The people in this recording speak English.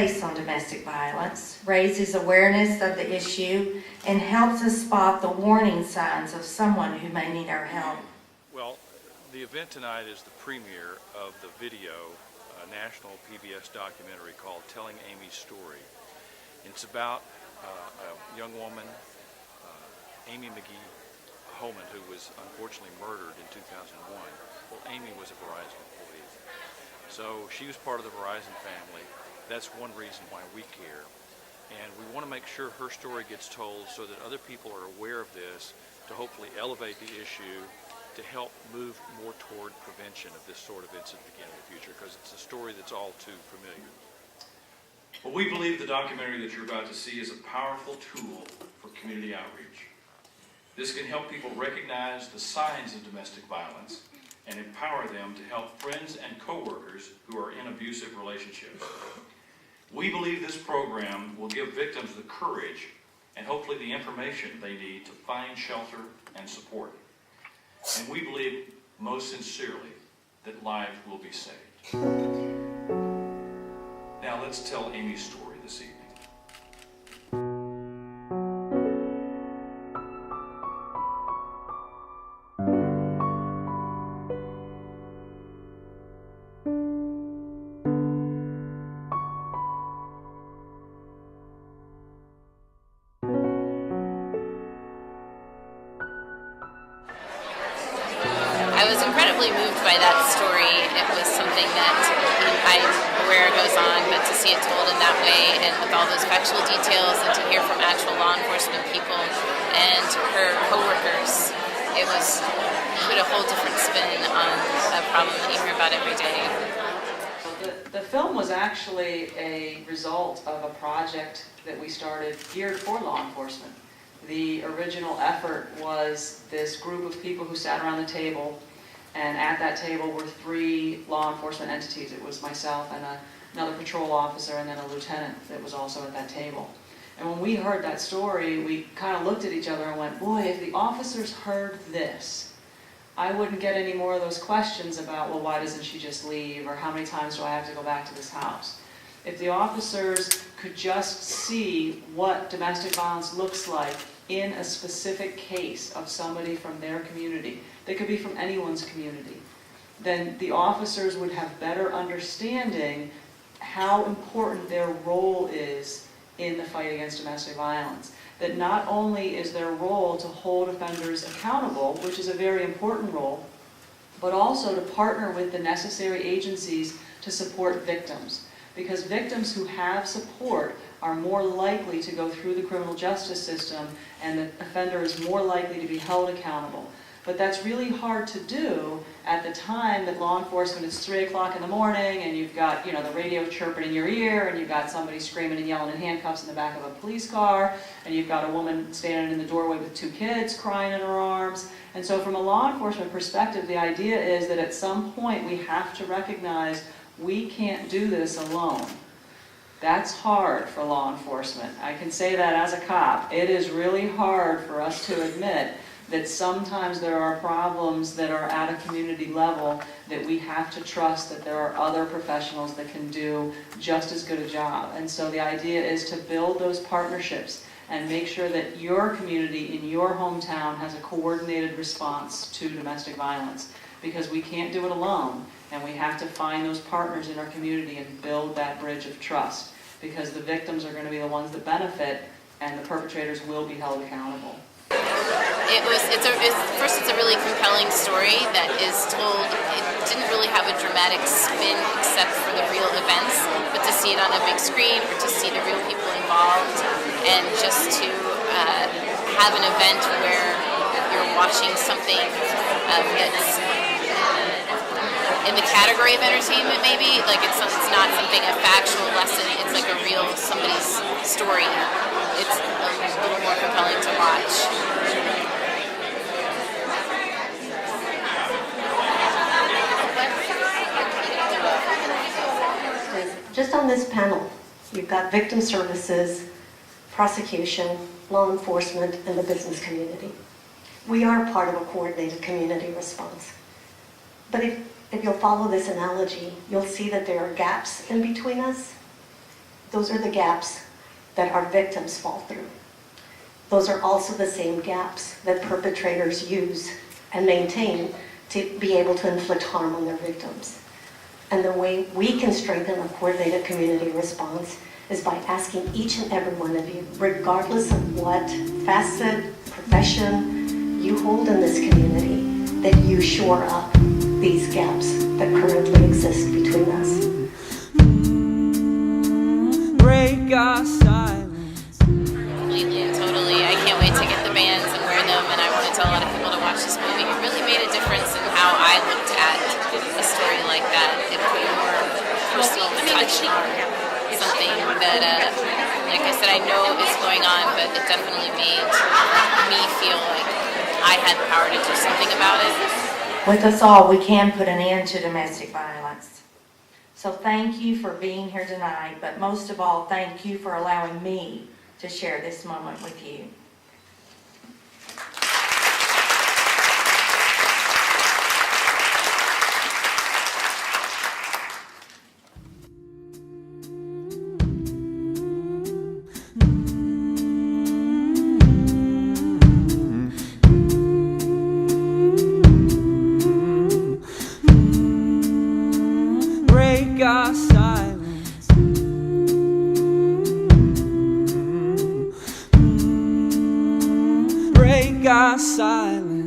face on domestic violence, raises awareness of the issue, and helps us spot the warning signs of someone who may need our help. Well, the event tonight is the premiere of the video, a national PBS documentary called Telling Amy's Story. It's about a young woman, Amy McGee Holman, who was unfortunately murdered in 2001. Well, Amy was a Verizon employee. So she was part of the Verizon family. That's one reason why we care. And we want to make sure her story gets told so that other people are aware of this, to hopefully elevate the issue, to help move more toward prevention of this sort of incident again in the future, because it's a story that's all too familiar. Well, we believe the documentary that you're about to see is a powerful tool for community outreach. This can help people recognize the signs of domestic violence and empower them to help friends and coworkers who are in abusive relationships. We believe this program will give victims the courage and hopefully the information they need to find shelter and support. And we believe most sincerely that lives will be saved. Now let's tell Amy's story this evening. I was incredibly moved by that story. It was something that I'm aware goes on, but to see it told in that way and with all those factual details and to hear from actual law enforcement people and her coworkers, it put a whole different spin on a problem that you hear about every day. The film was actually a result of a project that we started geared for law enforcement. The original effort was this group of people who sat around the table, and at that table were 3 law enforcement entities. It was myself and another patrol officer and then a lieutenant that was also at that table. And when we heard that story, we kind of looked at each other and went, boy, if the officers heard this, I wouldn't get any more of those questions about, well, why doesn't she just leave, or how many times do I have to go back to this house? If the officers could just see what domestic violence looks like in a specific case of somebody from their community, they could be from anyone's community, then the officers would have better understanding how important their role is in the fight against domestic violence. That not only is their role to hold offenders accountable, which is a very important role, but also to partner with the necessary agencies to support victims. Because victims who have support are more likely to go through the criminal justice system, and the offender is more likely to be held accountable. But that's really hard to do at the time that law enforcement is 3 o'clock in the morning and you've got, the radio chirping in your ear, and you've got somebody screaming and yelling in handcuffs in the back of a police car, and you've got a woman standing in the doorway with 2 kids crying in her arms. And so from a law enforcement perspective, the idea is that at some point we have to recognize we can't do this alone. That's hard for law enforcement. I can say that as a cop. It is really hard for us to admit that sometimes there are problems that are at a community level that we have to trust that there are other professionals that can do just as good a job. And so the idea is to build those partnerships and make sure that your community in your hometown has a coordinated response to domestic violence, because we can't do it alone, and we have to find those partners in our community and build that bridge of trust, because the victims are going to be the ones that benefit and the perpetrators will be held accountable. First, it's a really compelling story that is told. It didn't really have a dramatic spin except for the real events, but to see it on a big screen or to see the real people involved, and just to have an event where you're watching something that's in the category of entertainment, maybe, like it's not something, a factual lesson, it's like a real somebody's story. It's a little more compelling to watch. Just on this panel, you've got victim services, prosecution, law enforcement, and the business community. We are part of a coordinated community response. But if you'll follow this analogy, you'll see that there are gaps in between us. Those are the gaps that our victims fall through. Those are also the same gaps that perpetrators use and maintain to be able to inflict harm on their victims. And the way we can strengthen a coordinated community response is by asking each and every one of you, regardless of what facet, profession you hold in this community, that you shore up these gaps that currently exist between us. Break our silence. Completely and totally. I can't wait to get the bands and wear them, and I want to tell a lot of people to watch this movie. It really made a difference in how I looked at a story like that. It put more personal touch on something that, like I said, I know is going on, but it definitely made me feel like I had the power to do something about it. With us all, we can put an end to domestic violence. So thank you for being here tonight, but most of all, thank you for allowing me to share this moment with you. Break our silence. Break our silence.